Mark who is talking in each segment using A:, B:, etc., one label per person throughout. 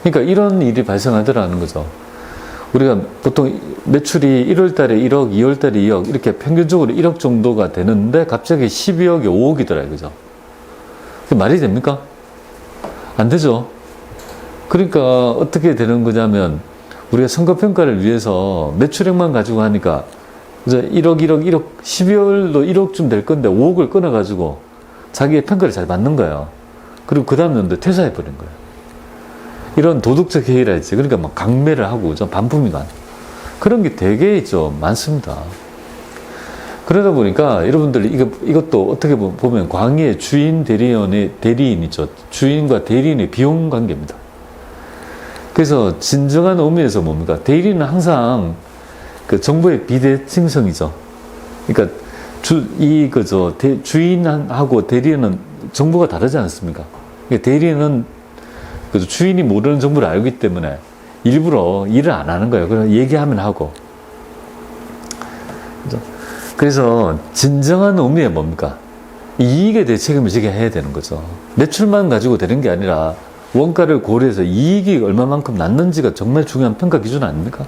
A: 그러니까 이런 일이 발생하더라는 거죠. 우리가 보통 매출이 1월 달에 1억, 2월 달에 2억, 이렇게 평균적으로 1억 정도가 되는데 갑자기 12억에 5억이더라, 그죠? 말이 됩니까? 안 되죠. 그러니까 어떻게 되는 거냐면, 우리가 성과평가를 위해서 매출액만 가지고 하니까, 그죠? 1억, 12월도 1억쯤 될 건데 5억을 끊어가지고 자기의 평가를 잘 받는 거예요. 그리고 그 다음 연도에 퇴사해버린 거예요. 이런 도덕적 해이랄지, 그러니까 막 강매를 하고 좀 반품이가 그런 게 되게 있죠. 많습니다. 그러다 보니까 여러분들 이것도 어떻게 보면 광의의 주인 대리인이죠. 주인과 대리인의 비용 관계입니다. 그래서 진정한 의미에서 뭡니까? 대리인은 항상 그 정보의 비대칭성이죠. 그러니까 주인하고 대리인은 정보가 다르지 않습니까? 그러니까 대리인은 그래서 주인이 모르는 정보를 알기 때문에 일부러 일을 안 하는 거예요. 그래서 얘기하면 하고. 그래서 진정한 의미가 뭡니까? 이익에 대해 책임을 지게 해야 되는 거죠. 매출만 가지고 되는 게 아니라 원가를 고려해서 이익이 얼마만큼 났는지가 정말 중요한 평가 기준 아닙니까?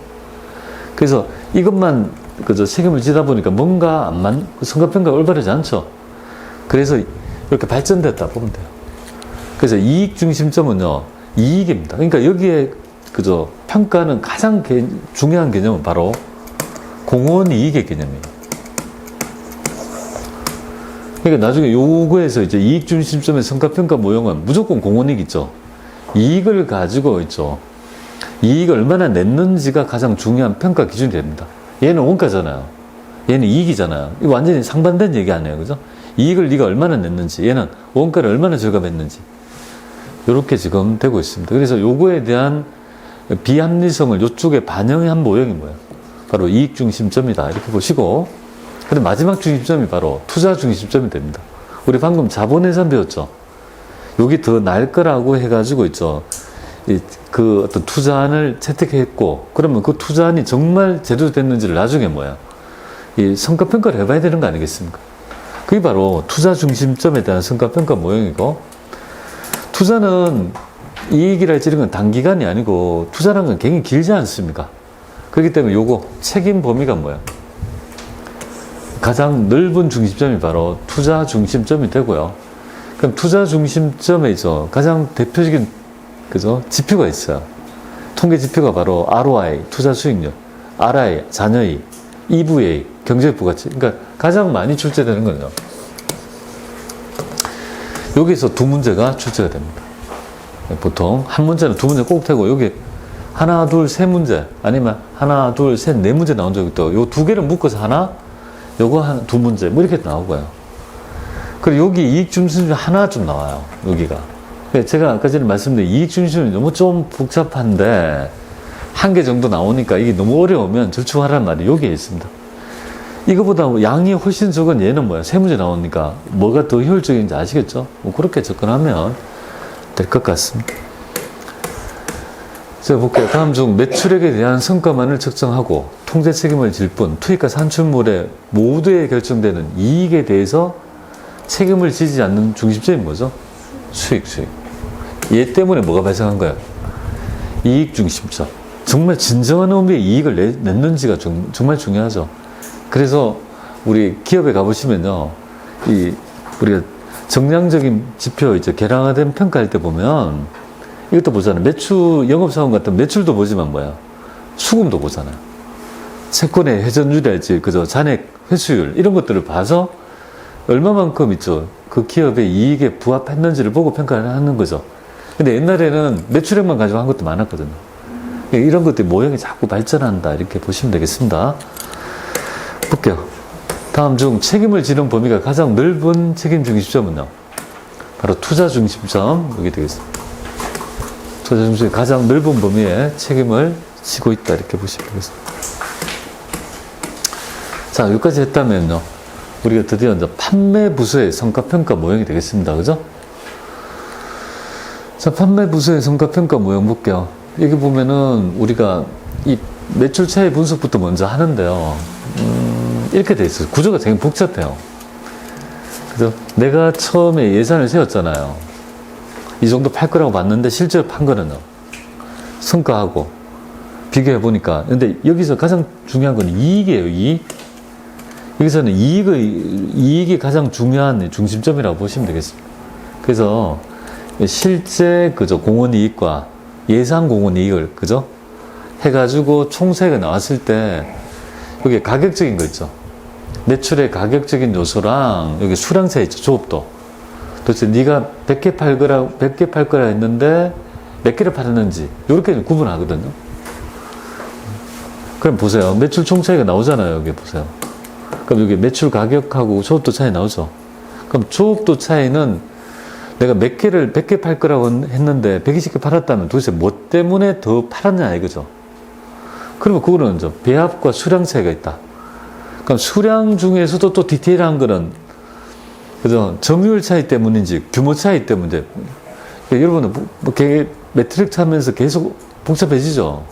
A: 그래서 이것만 책임을 지다 보니까 뭔가 성과평가가 올바르지 않죠. 그래서 이렇게 발전됐다 보면 돼요. 그래서 이익 중심점은요, 이익입니다. 그러니까 여기에 평가는 가장 중요한 개념은 바로 공헌 이익의 개념이에요. 그러니까 나중에 요거에서 이제 이익 중심점의 성과평가 모형은 무조건 공헌 이익 있죠. 이익을 가지고 있죠. 이익을 얼마나 냈는지가 가장 중요한 평가 기준이 됩니다. 얘는 원가잖아요. 얘는 이익이잖아요. 이거 완전히 상반된 얘기 아니에요. 그죠? 이익을 네가 얼마나 냈는지, 얘는 원가를 얼마나 절감했는지. 이렇게 지금 되고 있습니다. 그래서 요거에 대한 비합리성을 요쪽에 반영한 모형이 뭐예요? 바로 이익 중심점이다. 이렇게 보시고, 근데 마지막 중심점이 바로 투자 중심점이 됩니다. 우리 방금 자본 예산 배웠죠? 여기 더 날 거라고 해가지고 있죠. 그 어떤 투자안을 채택했고, 그러면 그 투자안이 정말 제대로 됐는지를 나중에 뭐야? 이 성과평가를 해봐야 되는 거 아니겠습니까? 그게 바로 투자 중심점에 대한 성과평가 모형이고, 투자는 이익이랄지 이런 건 단기간이 아니고 투자라는 건 굉장히 길지 않습니까? 그렇기 때문에 요거 책임 범위가 뭐야? 가장 넓은 중심점이 바로 투자 중심점이 되고요. 그럼 투자 중심점에 있어 가장 대표적인 지표가 있어요. 통계 지표가 바로 ROI, 투자 수익률, RI, 잔여이, EVA, 경제적 부가치. 그러니까 가장 많이 출제되는 거죠. 여기서 두 문제가 출제가 됩니다. 보통 한 문제는 두 문제 꼭 되고, 여기 하나, 둘, 세 문제, 아니면 하나, 둘, 셋, 네 문제 나온 적이 있고, 요 두 개를 묶어서 하나, 요거 두 문제, 뭐 이렇게 나오고요. 그리고 여기 이익 중심점이 하나 좀 나와요. 여기가. 제가 아까 전에 말씀드린 이익 중심점이 너무 좀 복잡한데, 한 개 정도 나오니까 이게 너무 어려우면 절충하라는 말이 여기에 있습니다. 이거보다 양이 훨씬 적은 얘는 뭐야? 세 문제 나오니까 뭐가 더 효율적인지 아시겠죠? 뭐 그렇게 접근하면 될 것 같습니다. 자, 볼게요. 다음 중 매출액에 대한 성과만을 측정하고 통제 책임을 질 뿐 투입과 산출물의 모두에 결정되는 이익에 대해서 책임을 지지 않는 중심점이 뭐죠? 수익. 얘 때문에 뭐가 발생한 거예요? 이익 중심점. 정말 진정한 의미의 이익을 냈는지가 정말 중요하죠. 그래서 우리 기업에 가보시면요, 우리가 정량적인 지표, 계량화된 평가할 때 보면 이것도 보잖아요. 영업사원 같은 매출도 보지만 뭐야? 수금도 보잖아요. 채권의 회전율이랄지, 잔액 회수율, 이런 것들을 봐서 얼마만큼 있죠. 그 기업의 이익에 부합했는지를 보고 평가를 하는 거죠. 근데 옛날에는 매출액만 가지고 한 것도 많았거든요. 이런 것들이 모형이 자꾸 발전한다. 이렇게 보시면 되겠습니다. 볼게요. 다음 중 책임을 지는 범위가 가장 넓은 책임 중심점은요, 바로 투자 중심점, 여기 되겠습니다. 투자 중심점이 가장 넓은 범위에 책임을 지고 있다. 이렇게 보시면 되겠습니다. 자, 여기까지 했다면요, 우리가 드디어 이제 판매 부서의 성과평가 모형이 되겠습니다. 그죠? 자, 판매 부서의 성과평가 모형 볼게요. 여기 보면은 우리가 이 매출 차이 분석부터 먼저 하는데요. 이렇게 돼 있어요. 구조가 되게 복잡해요. 그래서 내가 처음에 예산을 세웠잖아요. 이 정도 팔 거라고 봤는데 실제로 판 거는요, 성과하고 비교해 보니까. 근데 여기서 가장 중요한 건 이익이에요, 이익. 여기서는 이익이 가장 중요한 중심점이라고 보시면 되겠습니다. 그래서 실제 그죠 공원 이익과 예상 공원 이익을 그죠 해가지고 총세가 나왔을 때 여기 가격적인 거 있죠. 매출의 가격적인 요소랑 여기 수량 차이 있죠. 조업도. 도대체 네가 100개 팔 거라 했는데 몇 개를 팔았는지 이렇게 구분하거든요. 그럼 보세요. 매출 총 차이가 나오잖아요. 여기 보세요. 그럼 여기 매출 가격하고 조업도 차이 나오죠. 그럼 조업도 차이는 내가 몇 개를 100개 팔 거라고 했는데 120개 팔았다면 도대체 뭐 때문에 더 팔았냐 이거죠. 그러면 그거는 배합과 수량 차이가 있다. 그럼 수량 중에서도 또 디테일한 거는 그죠? 점유율 차이 때문인지 규모 차이 때문인지 여러분은 매트릭 차면서 계속 복잡해지죠.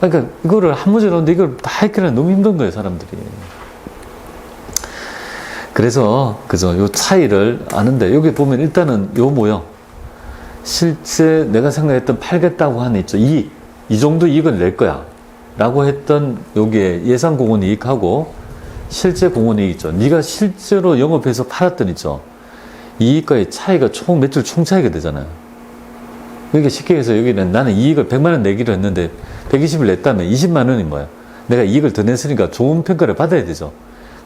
A: 그러니까 이거를 한 문제 넣는데 이걸 다 해결하는 너무 힘든 거예요, 사람들이. 그래서 그죠? 요 차이를 아는데 여기 보면 일단은 요 모형 실제 내가 생각했던 팔겠다고 하는 있죠. 이 정도 이익을 낼 거야 라고 했던 여기에 예상 공원 이익하고 실제 공원 이익 있죠. 네가 실제로 영업해서 팔았던 있죠. 이익과의 차이가 매출 총 차이가 되잖아요. 그러니까 쉽게 해서 여기는 나는 이익을 100만 원 내기로 했는데 120을 냈다면 20만 원이 뭐야? 내가 이익을 더 냈으니까 좋은 평가를 받아야 되죠.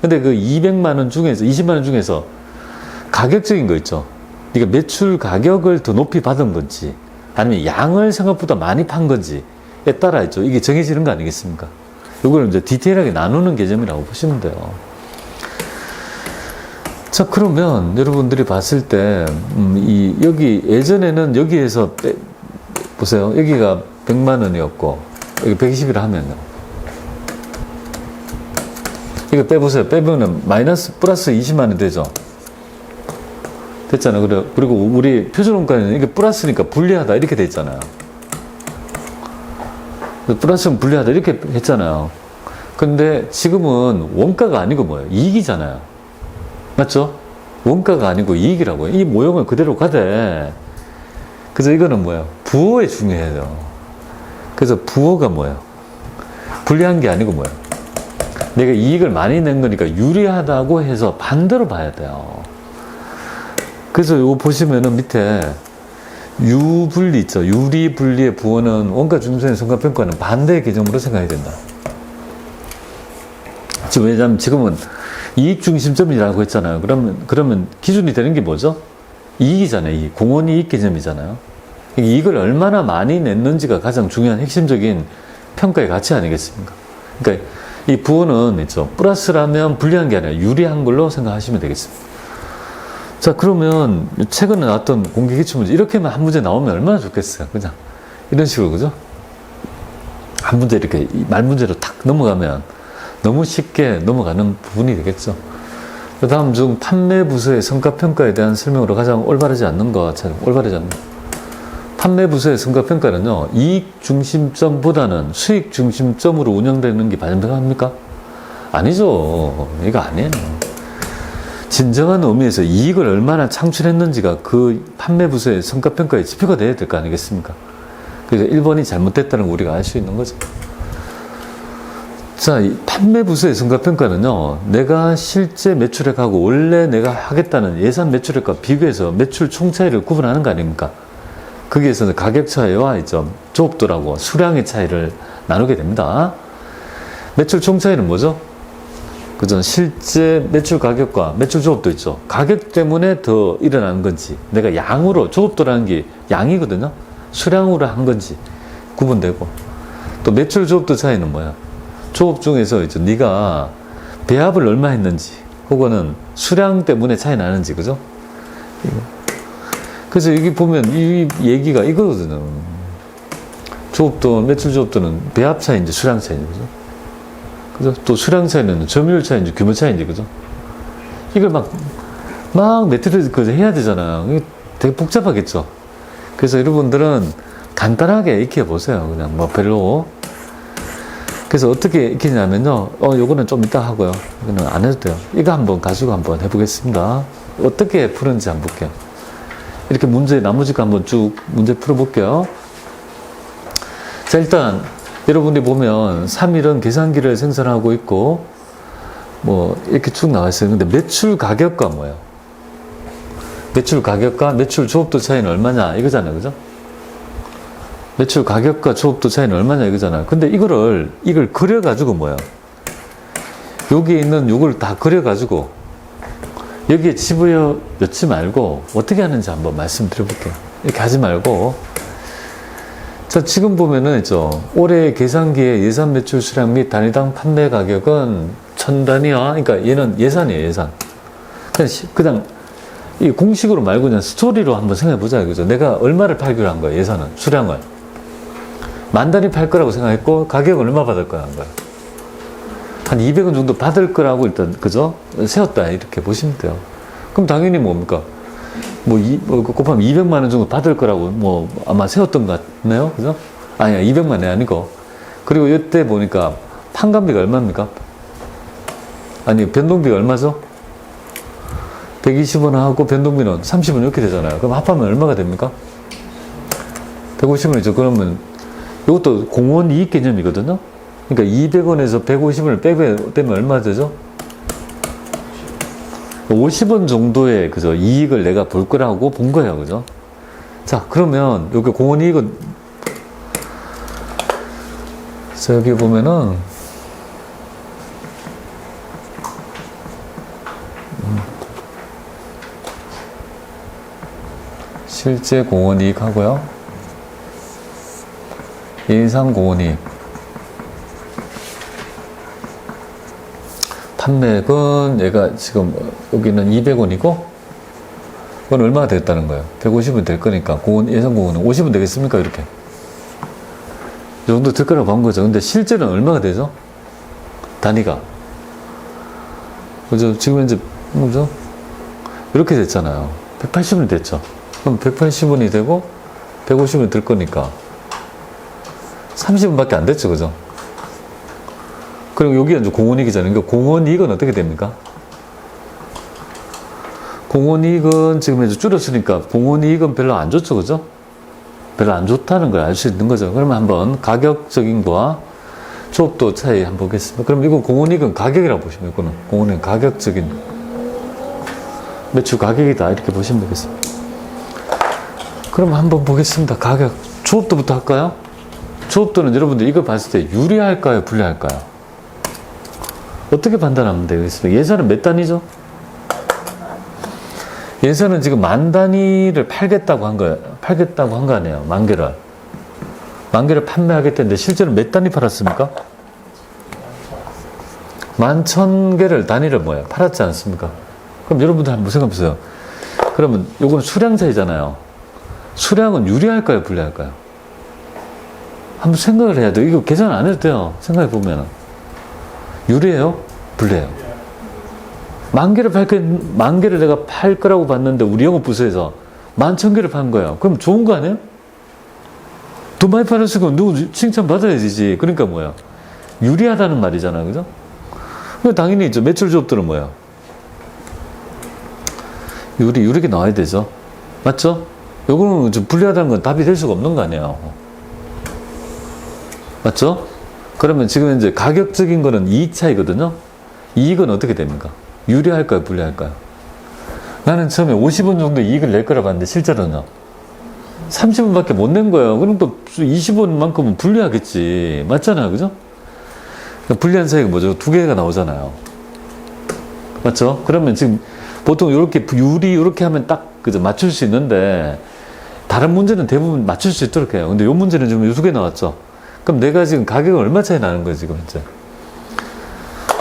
A: 근데 그 200만 원 중에서 20만 원 중에서 가격적인 거 있죠. 네가 매출 가격을 더 높이 받은 건지 아니면 양을 생각보다 많이 판 건지에 따라 있죠. 이게 정해지는 거 아니겠습니까? 이걸 이제 디테일하게 나누는 개념이라고 보시면 돼요. 자, 그러면 여러분들이 봤을 때, 여기 예전에는 여기에서 보세요. 여기가 100만 원이었고, 여기 120이라 하면요. 이거 빼보세요. 빼면은 플러스 20만 원 되죠. 됐잖아요. 그리고 우리 표준원가에는 이게 플러스니까 불리하다 이렇게 돼 있잖아요. 플러스는 불리하다 이렇게 했잖아요. 근데 지금은 원가가 아니고 뭐예요? 이익이잖아요. 맞죠? 원가가 아니고 이익이라고요. 이 모형을 그대로 가되. 그래서 이거는 뭐예요? 부호에 중요해요. 그래서 부호가 뭐예요? 불리한 게 아니고 뭐예요? 내가 이익을 많이 낸 거니까 유리하다고 해서 반대로 봐야 돼요. 그래서 이거 보시면은 밑에 유분리 있죠. 유리분리의 부호는 원가 중심의 성과평가는 반대의 개념으로 생각해야 된다. 왜냐하면 지금은 이익 중심점이라고 했잖아요. 그러면 기준이 되는 게 뭐죠? 이익이잖아요. 이익. 공원 이익 개념이잖아요. 이익을 얼마나 많이 냈는지가 가장 중요한 핵심적인 평가의 가치 아니겠습니까? 그러니까 이 부호는 있죠. 플러스라면 불리한 게 아니라 유리한 걸로 생각하시면 되겠습니다. 자, 그러면 최근에 나왔던 공개기출문제 이렇게만 한 문제 나오면 얼마나 좋겠어요. 그냥 이런 식으로 그죠? 한 문제 이렇게 말 문제로 탁 넘어가면 너무 쉽게 넘어가는 부분이 되겠죠. 그 다음 중 판매 부서의 성과평가에 대한 설명으로 가장 올바르지 않는 것 같아요. 올바르지 않는 판매 부서의 성과평가는요, 이익 중심점보다는 수익 중심점으로 운영되는 게 반영합니까? 아니죠. 이거 아니에요. 진정한 의미에서 이익을 얼마나 창출했는지가 그 판매 부서의 성과평가의 지표가 돼야 될 거 아니겠습니까? 그래서 1번이 잘못됐다는 걸 우리가 알 수 있는 거죠. 자, 이 판매 부서의 성과평가는요, 내가 실제 매출액하고 원래 내가 하겠다는 예산 매출액과 비교해서 매출 총 차이를 구분하는 거 아닙니까? 거기에서는 가격 차이와 있죠. 조업도라고 수량의 차이를 나누게 됩니다. 매출 총 차이는 뭐죠? 그죠? 실제 매출 가격과 매출 조업도 있죠. 가격 때문에 더 일어나는 건지, 내가 양으로, 조업도라는 게 양이거든요. 수량으로 한 건지 구분되고, 또 매출 조업도 차이는 뭐야? 조업 중에서 이제 네가 배합을 얼마 했는지, 혹은 수량 때문에 차이 나는지, 그죠? 그래서 여기 보면 이 얘기가 이거거든요. 조업도, 매출 조업도는 배합 차이인지 수량 차이인지, 그죠? 그죠? 또 수량 차이는 점유율 차이인지 규모 차이인지, 그죠? 이걸 막 매트리스 해야 되잖아요. 이게 되게 복잡하겠죠? 그래서 여러분들은 간단하게 익혀 보세요. 그냥 뭐 별로. 그래서 어떻게 익히냐면요. 요거는 좀 이따 하고요. 이거는 안 해도 돼요. 이거 한번 가지고 한번 해보겠습니다. 어떻게 푸는지 한번 볼게요. 이렇게 나머지 거 한번 쭉 문제 풀어볼게요. 자, 일단 여러분이 보면 3일은 계산기를 생산하고 있고 뭐 이렇게 쭉 나와 있어요. 근데 매출 가격과 뭐예요? 매출 가격과 매출 조업도 차이는 얼마냐 이거잖아요. 그죠? 매출 가격과 조업도 차이는 얼마냐 이거잖아요. 근데 이걸 그려가지고 뭐예요? 여기에 있는 요걸 다 그려가지고 여기에 집어넣지 말고 어떻게 하는지 한번 말씀드려볼게요. 이렇게 하지 말고, 자, 지금 보면은 있죠. 올해 계산기의 예산 매출 수량 및 단위당 판매 가격은 1000단위와, 그러니까 얘는 예산이에요, 예산. 그냥 이 공식으로 말고 그냥 스토리로 한번 생각해보자, 그죠? 내가 얼마를 팔기로 한 거야, 예산은, 수량을. 10,000단위 팔 거라고 생각했고, 가격은 얼마 받을 거야, 한 거야. 한 200원 정도 받을 거라고 일단, 그죠? 세웠다, 이렇게 보시면 돼요. 그럼 당연히 뭡니까? 곱하면 200만 원 정도 받을 거라고, 아마 세웠던 것 같네요? 그죠? 아니야, 200만 원이 아니고. 그리고 이때 보니까, 판관비가 얼마입니까? 아니, 변동비가 얼마죠? 120원 하고 변동비는 30원 이렇게 되잖아요. 그럼 합하면 얼마가 됩니까? 150원이죠. 그러면, 이것도 공원 이익 개념이거든요? 그러니까 200원에서 150원을 빼면 얼마 되죠? 50원 정도의 그죠 이익을 내가 볼 거라고 본 거예요. 그죠? 자, 그러면 여기 공원 이익은 자, 여기 보면은 실제 공원 이익 하고요. 예상 공원 이익. 판매액은 얘가 지금 여기는 200원이고 그건 얼마가 됐다는 거예요? 150원 될 거니까 예상 공원은 50원 되겠습니까? 이렇게 이 정도 될 거라고 본 거죠. 근데 실제는 얼마가 되죠? 단위가 그죠? 지금 현재 뭐죠? 이렇게 됐잖아요. 180원이 됐죠. 그럼 180원이 되고 150원이 될 거니까 30원밖에 안 됐죠. 그죠? 그리고 여기가 이제 공원이익이잖아요. 그러니까 공원이익은 어떻게 됩니까? 공원이익은 지금 이제 줄였으니까 공원이익은 별로 안 좋죠. 그죠? 별로 안 좋다는 걸 알 수 있는 거죠. 그러면 한번 가격적인 거와 조업도 차이 한번 보겠습니다. 그럼 이거 공원이익은 가격이라고 보시면 이거는 공원이익 가격적인 매출 가격이다 이렇게 보시면 되겠습니다. 그럼 한번 보겠습니다. 가격. 조업도부터 할까요? 조업도는 여러분들 이거 봤을 때 유리할까요? 불리할까요? 어떻게 판단하면 되겠습니까? 예산은 몇 단위죠? 예산은 지금 10,000단위를 팔겠다고 한 거예요. 팔겠다고 한 거 아니에요. 10,000개를. 10,000개를 판매하겠다는데 실제로 몇 단위 팔았습니까? 11,000개를 단위를 뭐예요? 팔았지 않습니까? 그럼 여러분들 한번 생각해보세요. 그러면 요건 수량 차이잖아요. 수량은 유리할까요? 불리할까요? 한번 생각을 해야 돼요. 이거 계산 안 해도 돼요. 생각해보면. 유리해요? 불리해요? 10,000개를 내가 팔 거라고 봤는데 우리 영업부서에서 11,000개를 판 거예요. 그럼 좋은 거 아니에요? 더 많이 팔았으니까 누구 칭찬 받아야 되지. 그러니까 뭐야? 유리하다는 말이잖아요. 그죠? 당연히 있죠. 매출 조업들은 뭐야? 유리하게 나와야 되죠. 맞죠? 요거는 좀 불리하다는 건 답이 될 수가 없는 거 아니에요. 맞죠? 그러면 지금 이제 가격적인 거는 이익 차이거든요. 이익은 어떻게 됩니까? 유리할까요? 불리할까요? 나는 처음에 50원 정도 이익을 낼 거라 봤는데 실제로는요. 30원밖에 못 낸 거예요. 그럼 또 20원만큼은 불리하겠지. 맞잖아요. 그죠? 불리한 차이가 뭐죠? 두 개가 나오잖아요. 맞죠? 그러면 지금 보통 이렇게 이렇게 하면 딱 그죠? 맞출 수 있는데 다른 문제는 대부분 맞출 수 있도록 해요. 근데 이 문제는 지금 두 개 나왔죠. 그럼 내가 지금 가격은 얼마 차이 나는 거예요, 지금 현재?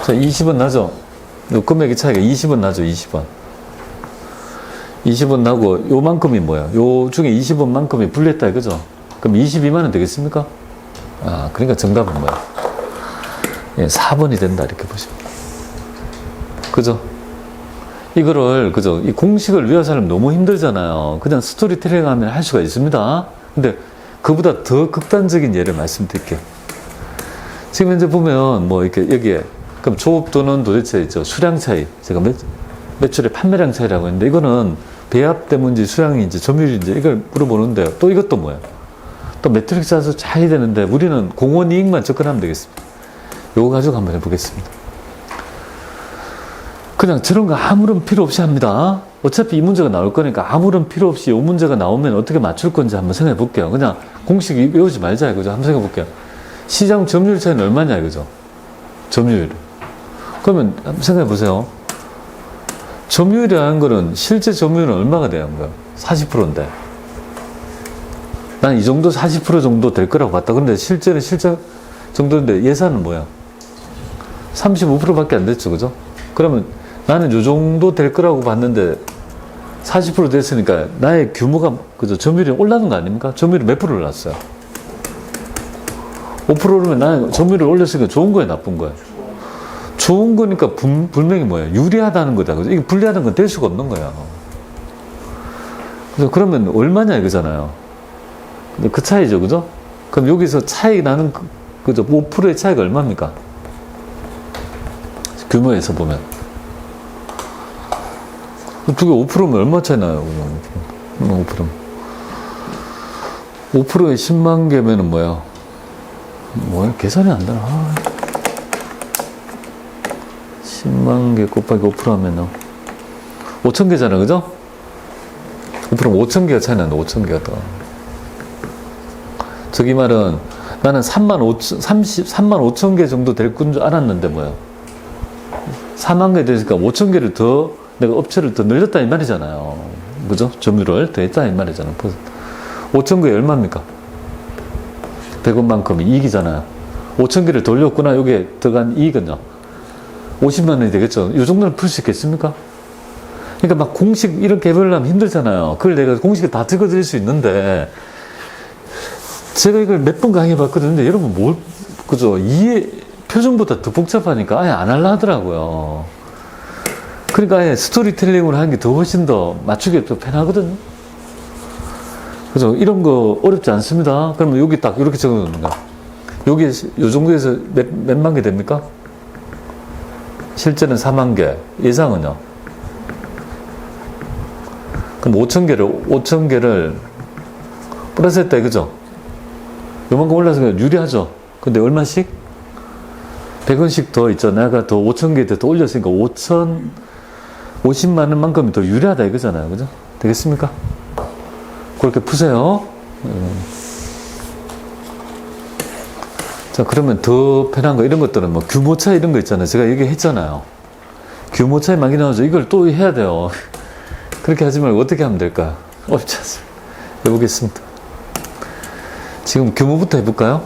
A: 자, 20원 나죠? 금액의 차이가 20원 나죠, 20원. 20원 나고, 요만큼이 뭐야? 요 중에 20원만큼이 불렸다, 그죠? 그럼 22만원 되겠습니까? 아, 그러니까 정답은 뭐야? 예, 4번이 된다, 이렇게 보시면. 그죠? 이거를, 그죠? 이 공식을 외워서 하려면 너무 힘들잖아요. 그냥 스토리텔링 하면 할 수가 있습니다. 근데, 그보다 더 극단적인 예를 말씀드릴게요. 지금 현재 보면 이렇게 여기에 그럼 조업도는 도대체 있죠. 수량 차이. 제가 매출의 판매량 차이라고 했는데 이거는 배합 때문인지 수량인지 점유율인지 이걸 물어보는데요. 또 이것도 뭐예요? 또 매트릭스 짜서 잘 해야 되는데 우리는 공원 이익만 접근하면 되겠습니다. 요거 가지고 한번 해보겠습니다. 그냥 저런 거 아무런 필요 없이 합니다. 어차피 이 문제가 나올 거니까 아무런 필요 없이 이 문제가 나오면 어떻게 맞출 건지 한번 생각해 볼게요. 그냥 공식 외우지 말자 이거죠. 한번 생각해 볼게요. 시장 점유율 차이는 얼마냐 이거죠. 점유율. 그러면 한번 생각해 보세요. 점유율이라는 거는 실제 점유율은 얼마가 되는 거예요? 40%인데. 난 이 정도 40% 정도 될 거라고 봤다. 근데 실제는 실제 정도인데 예산은 뭐야? 35%밖에 안 됐죠. 그죠? 그러면 나는 요 정도 될 거라고 봤는데 40% 됐으니까 나의 규모가 그죠? 점유율이 올라는 거 아닙니까? 점유율이 몇 프로 올랐어요? 5%면 나는 점유율을 올렸으니까 좋은 거야, 나쁜 거야? 좋은 거니까 분명히 뭐야? 유리하다는 거다. 그죠? 이게 불리하다는 건 될 수가 없는 거야. 그래서 그러면 얼마냐 이거잖아요. 근데 그 차이죠, 그죠? 그럼 여기서 차이 나는 그죠? 5%의 차이가 얼마입니까? 규모에서 보면. 두개 5%면 얼마 차이 나요? 5%. 5%에 10만 개면은 뭐야? 뭐야? 계산이 안 되나? 10만 개 곱하기 5% 하면은 5천 개잖아, 그죠? 5%면 5천 개가 차이 난다, 5천 개가 더. 저기 말은 나는 3만 5천 개 정도 될 건 줄 알았는데 뭐야? 4만 개 되니까 5천 개를 더 내가 업체를 더 늘렸다 이 말이잖아요. 그죠? 점유율을 더 했다 이 말이잖아요. 5천 개에 얼마입니까? 100원만큼 이익이잖아요. 5천 개를 돌렸구나. 여기에 들어간 이익은요. 50만 원이 되겠죠. 이 정도는 풀 수 있겠습니까? 그러니까 막 공식 이렇게 해보려면 힘들잖아요. 그걸 내가 공식을 다 적어드릴 수 있는데 제가 이걸 몇 번 강의해봤거든요. 근데 여러분 그죠? 표준보다 더 복잡하니까 아예 안 하려 하더라고요. 그러니까 아예 스토리텔링으로 하는 게 더 훨씬 더 맞추기 더 편하거든요. 그죠? 이런 거 어렵지 않습니다. 그러면 여기 딱 이렇게 적어놓는 거야. 여기 요 정도에서 몇만 개 됩니까? 실제는 4만 개. 예상은요? 그럼 5천 개를 플러스 했다 이거죠? 요만큼 올라서 유리하죠? 근데 얼마씩? 100원씩 더 있죠. 내가 더 5천 개 더 올렸으니까 50만 원만큼이 더 유리하다 이거잖아요. 그죠? 되겠습니까? 그렇게 푸세요. 자, 그러면 더 편한 거, 이런 것들은 뭐 규모 차이 이런 거 있잖아요. 제가 얘기했잖아요. 규모 차이 많이 나오죠. 이걸 또 해야 돼요. 그렇게 하지 말고 어떻게 하면 될까요? 어렵지 않습니다. 해보겠습니다. 지금 규모부터 해볼까요?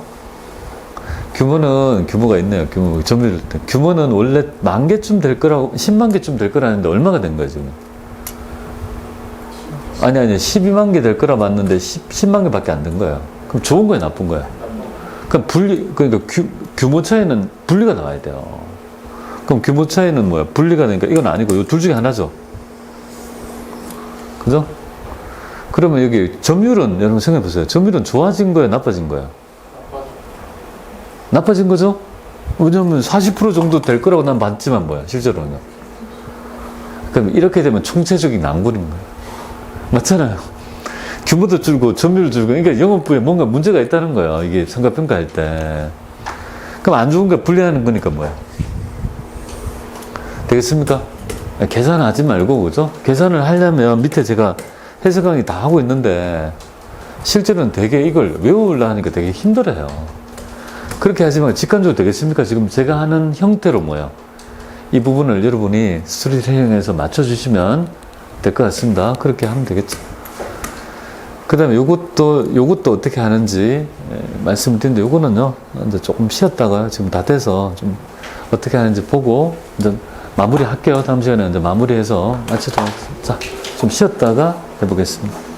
A: 규모는 규모가 있네요. 규모는 원래 10,000개쯤 될 거라고 10만 개쯤 될 거라는데 얼마가 된 거예요 지금? 아니 12만 개 될 거라 봤는데 10만 개밖에 안 된 거예요. 그럼 좋은 거야 나쁜 거야? 그러니까 규모 차이는 분리가 나와야 돼요. 그럼 규모 차이는 뭐야? 분리가 되니까 이건 아니고 이 둘 중에 하나죠. 그죠? 그러면 여기 점유율은 여러분 생각해 보세요. 점유율은 좋아진 거예요, 나빠진 거예요? 나빠진 거죠? 왜냐면 40% 정도 될 거라고 난 봤지만 뭐야, 실제로는요. 그럼 이렇게 되면 총체적인 낭군인 거예요. 맞잖아요. 규모도 줄고, 점유율 줄고, 그러니까 영업부에 뭔가 문제가 있다는 거예요. 이게 성과평가할 때. 그럼 안 좋은 거 분리하는 거니까 뭐야? 되겠습니까? 계산하지 말고, 그죠? 계산을 하려면 밑에 제가 해석 강의 다 하고 있는데, 실제로는 되게 이걸 외우려 하니까 되게 힘들어요. 그렇게 하지만 직관적으로 되겠습니까? 지금 제가 하는 형태로 뭐야? 이 부분을 여러분이 스토리텔링에서 맞춰주시면 될 것 같습니다. 그렇게 하면 되겠죠. 그 다음에 요것도 어떻게 하는지 말씀을 드리는데, 요거는요, 이제 조금 쉬었다가 지금 다 돼서 좀 어떻게 하는지 보고, 이제 마무리 할게요. 다음 시간에 이제 마무리해서 마치도록. 자, 좀 쉬었다가 해보겠습니다.